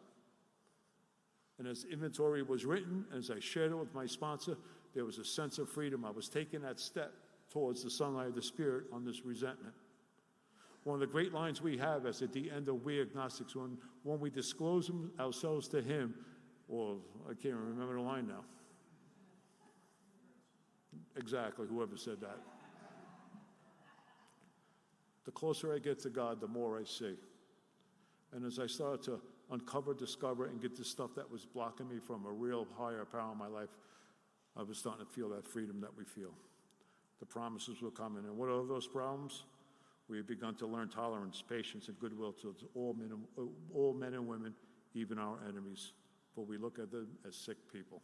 And as inventory was written, as I shared it with my sponsor, there was a sense of freedom. I was taking that step towards the sunlight of the Spirit on this resentment. One of the great lines we have is at the end of We Agnostics, when we disclose ourselves to Him, or I can't remember the line now. Exactly, whoever said that. The closer I get to God, the more I see. And as I started to uncover, discover, and get the stuff that was blocking me from a real higher power in my life, I was starting to feel that freedom that we feel. The promises were coming. And what are those problems? We have begun to learn tolerance, patience, and goodwill towards all men and women, even our enemies. For we look at them as sick people.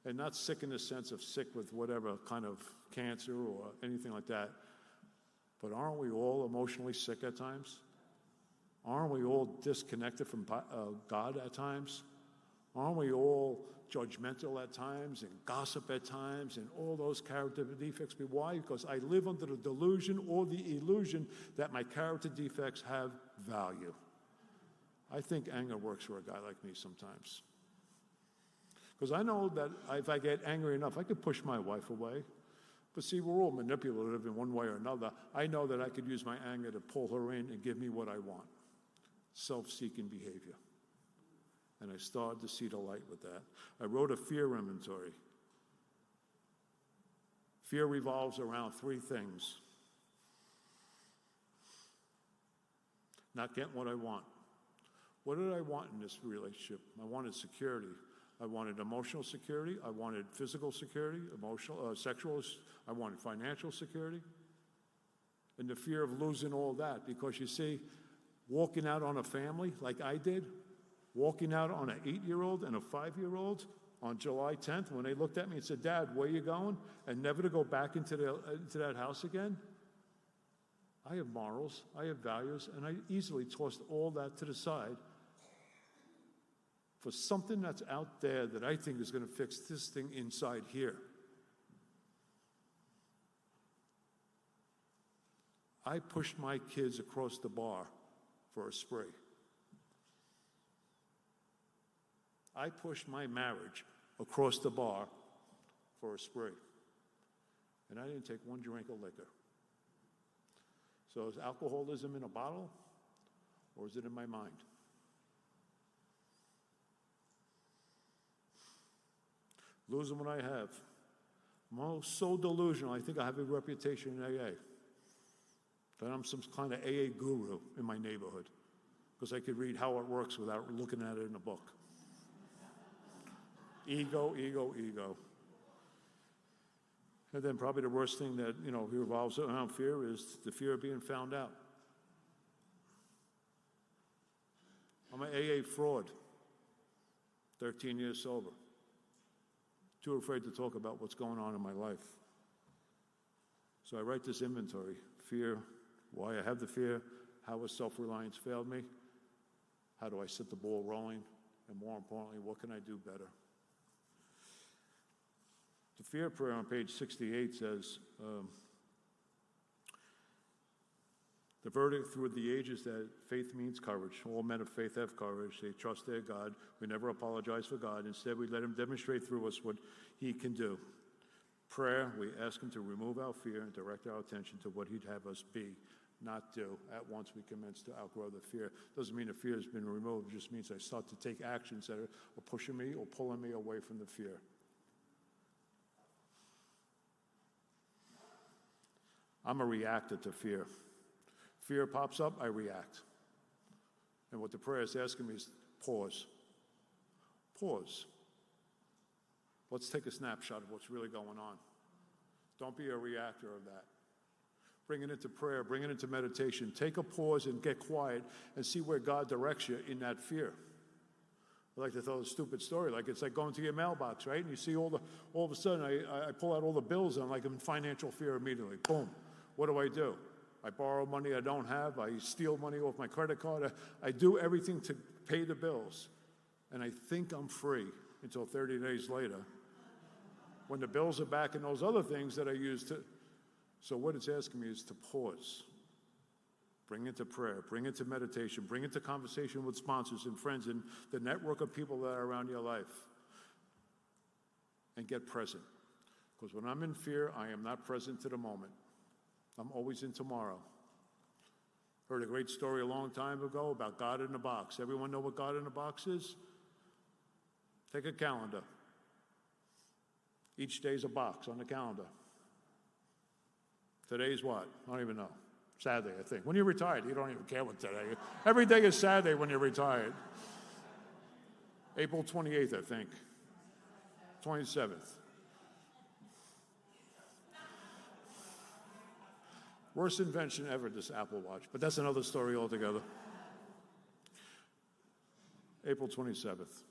And not sick in the sense of sick with whatever kind of cancer or anything like that. But aren't we all emotionally sick at times? Aren't we all disconnected from God at times? Aren't we all judgmental at times and gossip at times and all those character defects? Why? Because I live under the delusion or the illusion that my character defects have value. I think anger works for a guy like me sometimes. Because I know that if I get angry enough, I could push my wife away. But see, we're all manipulative in one way or another. I know that I could use my anger to pull her in and give me what I want. Self-seeking behavior. And I started to see the light with that. I wrote a fear inventory. Fear revolves around three things. not getting what I want. What did I want in this relationship? I wanted security. I wanted emotional security. I wanted physical security, sexual. I wanted financial security. And the fear of losing all that, because you see, walking out on a family like I did, walking out on an 8-year-old and a 5-year-old on July 10th, when they looked at me and said, "Dad, where are you going?" and never to go back into that house again. I have morals, I have values, and I easily tossed all that to the side for something that's out there that I think is going to fix this thing inside here. I pushed my kids across the bar for a spree. I pushed my marriage across the bar for a spree. And I didn't take one drink of liquor. So is alcoholism in a bottle, or is it in my mind? Losing what I have. I'm so delusional, I think I have a reputation in AA. That I'm some kind of AA guru in my neighborhood, because I could read how it works without looking at it in a book. Ego, ego, ego. And then probably the worst thing that, revolves around fear is the fear of being found out. I'm an AA fraud, 13 years sober. Too afraid to talk about what's going on in my life. So I write this inventory: fear, why I have the fear, how has self-reliance failed me, how do I set the ball rolling, and more importantly, what can I do better? The fear prayer on page 68 says, the verdict through the ages that faith means courage. All men of faith have courage. They trust their God. We never apologize for God. Instead, we let him demonstrate through us what he can do. Prayer, we ask him to remove our fear and direct our attention to what he'd have us be, not do. At once we commence to outgrow the fear. Doesn't mean the fear has been removed. It just means I start to take actions that are pushing me or pulling me away from the fear. I'm a reactor to fear. Fear pops up, I react. And what the prayer is asking me is pause. Pause. Let's take a snapshot of what's really going on. Don't be a reactor of that. Bring it into prayer, bring it into meditation. Take a pause and get quiet and see where God directs you in that fear. I like to tell a stupid story, like it's like going to your mailbox, right? And you see all of a sudden, I pull out all the bills and I'm like in financial fear immediately. Boom. What do? I borrow money I don't have. I steal money off my credit card. I do everything to pay the bills. And I think I'm free until 30 days later when the bills are back and those other things that I used to. So what it's asking me is to pause. Bring it to prayer. Bring it to meditation. Bring it to conversation with sponsors and friends and the network of people that are around your life. And get present. Because when I'm in fear, I am not present to the moment. I'm always in tomorrow. Heard a great story a long time ago about God in a box. Everyone know what God in a box is? Take a calendar. Each day's a box on the calendar. Today's what? I don't even know. Saturday, I think. When you're retired, you don't even care what today is. Every day is Saturday when you're retired. April 28th, I think. 27th. Worst invention ever, this Apple Watch, but that's another story altogether. April 27th,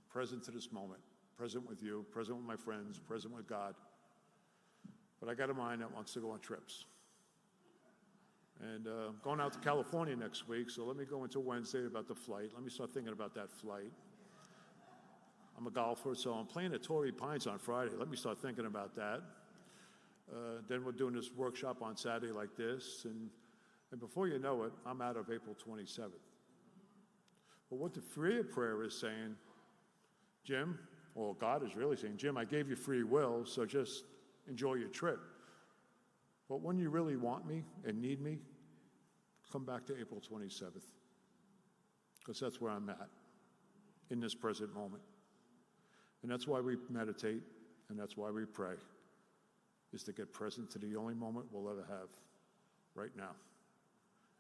present to this moment, present with you, present with my friends, present with God. But I got a mind that wants to go on trips. And I'm going out to California next week, so let me go into Wednesday about the flight. Let me start thinking about that flight. I'm a golfer, so I'm playing at Torrey Pines on Friday. Let me start thinking about that. Then we're doing this workshop on Saturday like this, and before you know it, I'm out of April 27th. But what the free prayer is saying, Jim, or God is really saying, Jim, I gave you free will, so just enjoy your trip. But when you really want me and need me, come back to April 27th, because that's where I'm at in this present moment. And that's why we meditate, and that's why we pray, is to get present to the only moment we'll ever have, right now.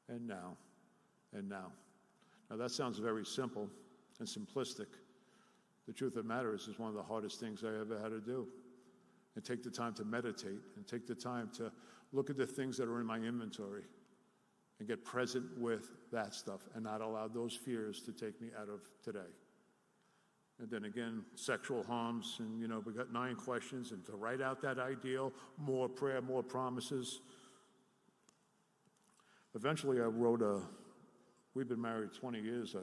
And now, and now. Now that sounds very simple and simplistic. The truth of the matter is, it's one of the hardest things I ever had to do. And take the time to meditate and take the time to look at the things that are in my inventory and get present with that stuff and not allow those fears to take me out of today. And then again, sexual harms, and we got 9 questions, and to write out that ideal, more prayer, more promises. Eventually I wrote we've been married 20 years.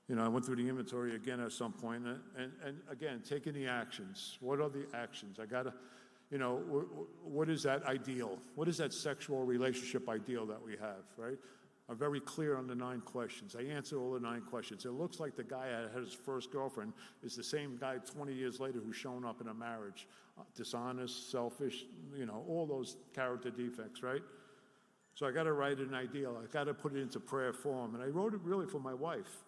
I went through the inventory again at some point, and again, taking the actions. What are the actions? I gotta, what is that ideal? What is that sexual relationship ideal that we have, right? I'm very clear on the 9 questions. I answered all the 9 questions. It looks like the guy that had his first girlfriend is the same guy 20 years later who's shown up in a marriage. Dishonest, selfish, all those character defects, right? So I got to write an ideal. I got to put it into prayer form. And I wrote it really for my wife,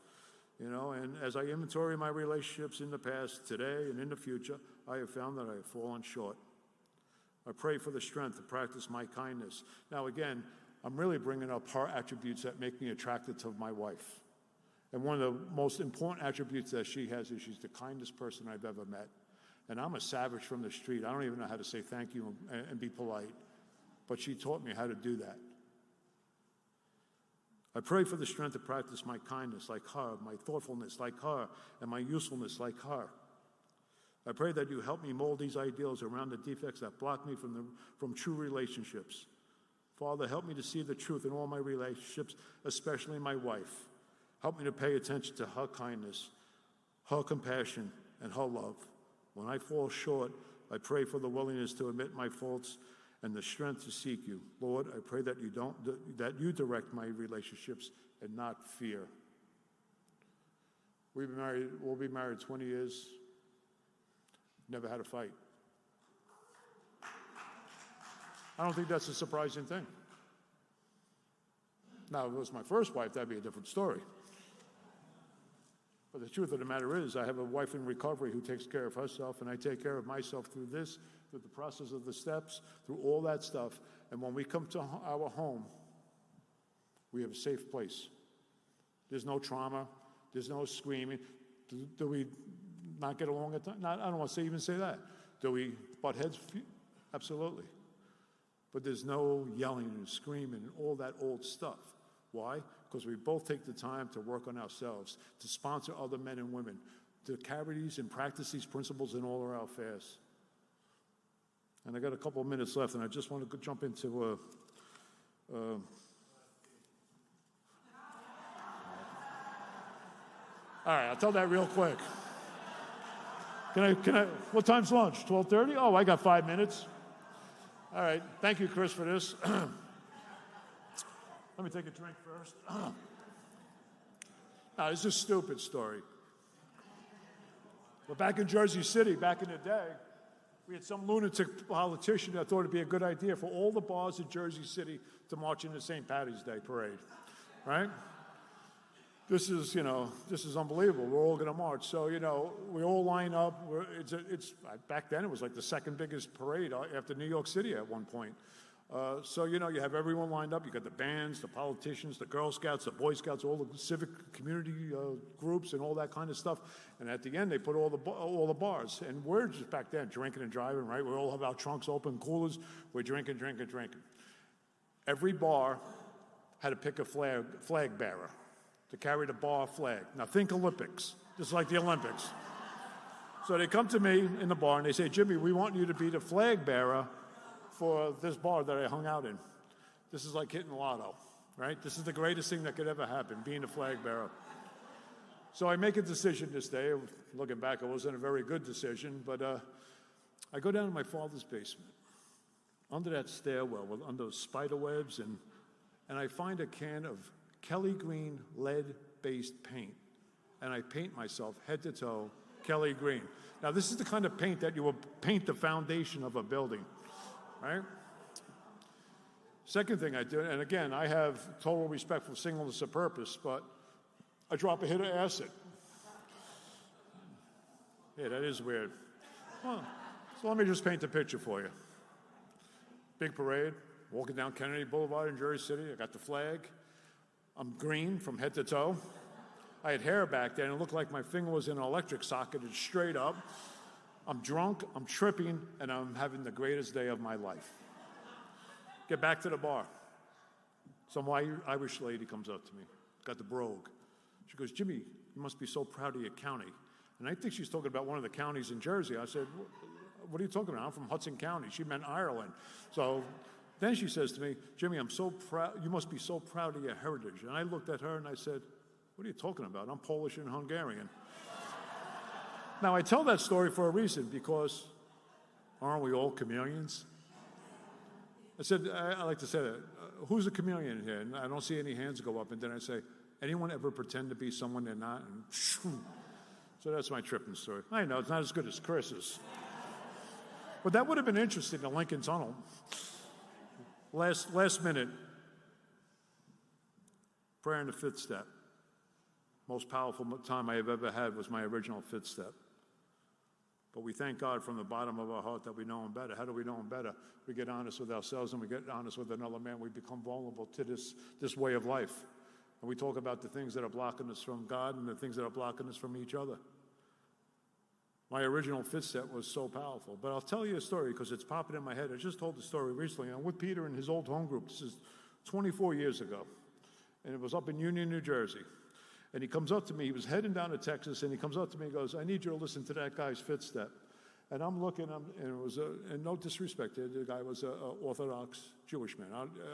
and as I inventory my relationships in the past, today, and in the future, I have found that I have fallen short. I pray for the strength to practice my kindness. Now, again, I'm really bringing up her attributes that make me attracted to my wife. And one of the most important attributes that she has is she's the kindest person I've ever met. And I'm a savage from the street. I don't even know how to say thank you and be polite. But she taught me how to do that. I pray for the strength to practice my kindness like her, my thoughtfulness like her, and my usefulness like her. I pray that you help me mold these ideals around the defects that block me from true relationships. Father, help me to see the truth in all my relationships, especially my wife. Help me to pay attention to her kindness, her compassion, and her love. When I fall short, I pray for the willingness to admit my faults and the strength to seek you. Lord, I pray that you direct my relationships and not fear. We'll be married 20 years. Never had a fight. I don't think that's a surprising thing. Now, if it was my first wife, that'd be a different story. But the truth of the matter is, I have a wife in recovery who takes care of herself, and I take care of myself through this, through the process of the steps, through all that stuff. And when we come to our home, we have a safe place. There's no trauma. There's no screaming. Do we not get along at times? I don't want to even say that. Do we butt heads? Absolutely. But there's no yelling and screaming and all that old stuff. Why? Because we both take the time to work on ourselves, to sponsor other men and women, to carry these and practice these principles in all our affairs. And I got a couple of minutes left, and I just want to jump into all right, I'll tell that real quick. Can I, what time's lunch? 12:30? Oh, I got 5 minutes. All right, thank you, Chris, for this. Let me take a drink first. Now, this is a stupid story. But back in Jersey City, back in the day, we had some lunatic politician that thought it'd be a good idea for all the bars in Jersey City to march in the St. Patty's Day parade, right? This is unbelievable. We're all going to march. So, we all line up. Back then, it was like the second biggest parade after New York City at one point. So, you have everyone lined up. You got the bands, the politicians, the Girl Scouts, the Boy Scouts, all the civic community groups and all that kind of stuff. And at the end, they put all the bars. And we're just back then drinking and driving, right? We all have our trunks open, coolers. We're drinking. Every bar had to pick a flag bearer to carry the bar flag. Now think Olympics, just like the Olympics. So they come to me in the bar and they say, Jimmy, we want you to be the flag bearer for this bar that I hung out in. This is like hitting lotto, right? This is the greatest thing that could ever happen, being the flag bearer. So I make a decision this day. Looking back, it wasn't a very good decision, but I go down to my father's basement, under that stairwell, under those spider webs, and I find a can of Kelly Green lead-based paint, and I paint myself head to toe Kelly Green. Now, this is the kind of paint that you will paint the foundation of a building, right? Second thing I do, and again, I have total respect for singleness of purpose, but I drop a hit of acid. Yeah, that is weird. Well, so let me just paint the picture for you. Big parade, walking down Kennedy Boulevard in Jersey City. I got the flag. I'm green from head to toe. I had hair back then. It looked like my finger was in an electric socket. It's straight up. I'm drunk, I'm tripping, and I'm having the greatest day of my life. Get back to the bar. Some Irish lady comes up to me, got the brogue. She goes, Jimmy, you must be so proud of your county. And I think she's talking about one of the counties in Jersey. I said, what are you talking about? I'm from Hudson County. She meant Ireland. So then she says to me, Jimmy, I'm so proud, you must be so proud of your heritage. And I looked at her and I said, what are you talking about? I'm Polish and Hungarian. Now, I tell that story for a reason, because aren't we all chameleons? I said, I like to say that, who's a chameleon here? And I don't see any hands go up. And then I say, anyone ever pretend to be someone they're not? And so that's my tripping story. I know, it's not as good as Chris's. But that would have been interesting, the Lincoln Tunnel. Last minute, prayer in the fifth step. Most powerful time I have ever had was my original fifth step. But we thank God from the bottom of our heart that we know Him better. How do we know Him better? We get honest with ourselves and we get honest with another man. We become vulnerable to this way of life. And we talk about the things that are blocking us from God and the things that are blocking us from each other. My original fifth step was so powerful. But I'll tell you a story because it's popping in my head. I just told the story recently. I'm with Peter in his old home group. This is 24 years ago. And it was up in Union, New Jersey. And he comes up to me, he was heading down to Texas, and he comes up to me and goes, I need you to listen to that guy's fifth step. And I'm looking, and it was, and no disrespect, the guy was an Orthodox Jewish man.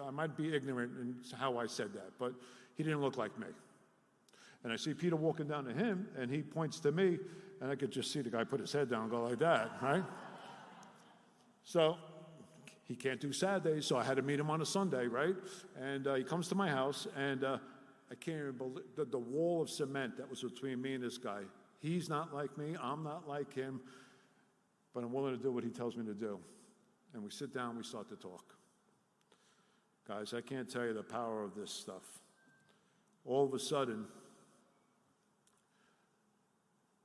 I might be ignorant in how I said that, but he didn't look like me. And I see Peter walking down to him, and he points to me, and I could just see the guy put his head down and go like that, right? So he can't do Saturdays, so I had to meet him on a Sunday, right? And he comes to my house, and I can't even believe the wall of cement that was between me and this guy. He's not like me, I'm not like him, but I'm willing to do what he tells me to do. And we sit down, we start to talk. Guys, I can't tell you the power of this stuff. All of a sudden,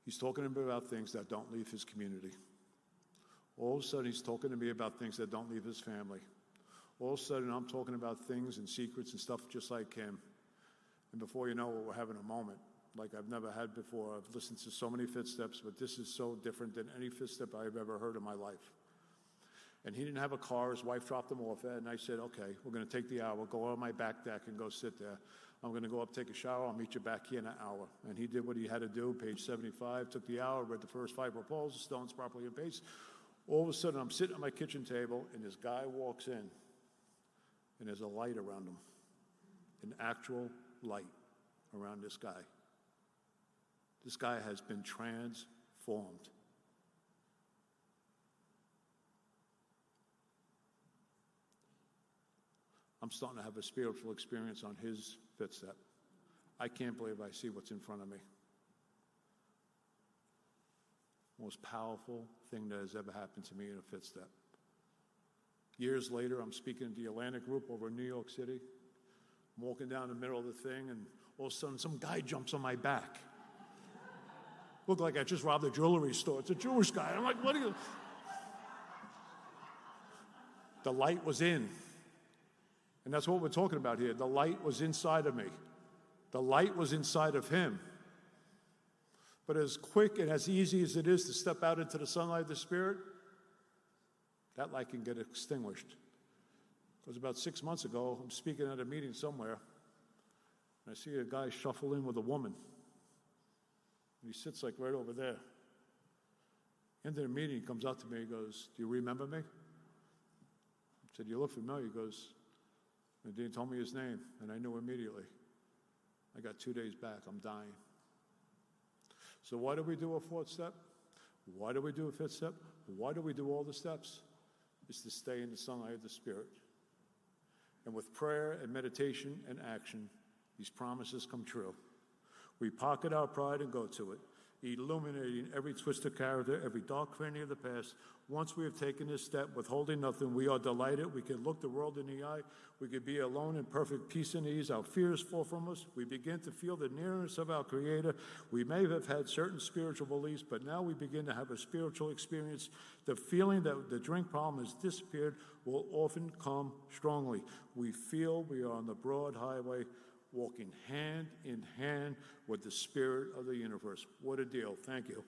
he's talking to me about things that don't leave his community. All of a sudden, he's talking to me about things that don't leave his family. All of a sudden, I'm talking about things and secrets and stuff just like him. And before you know it, we're having a moment like I've never had before. I've listened to so many fifth steps, but this is so different than any fifth step I've ever heard in my life. And he didn't have a car. His wife dropped him off at, and I said, okay, we're going to take the hour, go on my back deck and go sit there. I'm going to go up, take a shower. I'll meet you back here in an hour. And he did what he had to do, page 75, took the hour, read the first 5 proposals, stones properly in pace. All of a sudden, I'm sitting at my kitchen table, and this guy walks in, and there's a light around him, an actual light around this guy. This guy has been transformed. I'm starting to have a spiritual experience on his fifth step. I can't believe I see what's in front of me. Most powerful thing that has ever happened to me in a fifth step. Years later, I'm speaking at the Atlantic Group over in New York City. I'm walking down the middle of the thing, and all of a sudden, some guy jumps on my back. Looked like I just robbed a jewelry store. It's a Jewish guy. I'm like, what are you? The light was in. And that's what we're talking about here. The light was inside of me. The light was inside of him. But as quick and as easy as it is to step out into the sunlight of the Spirit, that light can get extinguished. Because about 6 months ago, I'm speaking at a meeting somewhere, and I see a guy shuffle in with a woman. And he sits like right over there. End of the meeting, he comes out to me, he goes, do you remember me? I said, you look familiar. He goes, and he told me his name, and I knew immediately. I got 2 days back, I'm dying. So why do we do a fourth step? Why do we do a fifth step? Why do we do all the steps? It's to stay in the sunlight of the Spirit. And with prayer and meditation and action, these promises come true. We pocket our pride and go to it, illuminating every twisted character, every dark cranny of the past. Once we have taken this step, withholding nothing, we are delighted. We can look the world in the eye. We can be alone in perfect peace and ease. Our fears fall from us. We begin to feel the nearness of our Creator. We may have had certain spiritual beliefs, but now we begin to have a spiritual experience. The feeling that the drink problem has disappeared will often come strongly. We feel we are on the broad highway walking hand in hand with the spirit of the universe. What a deal. Thank you.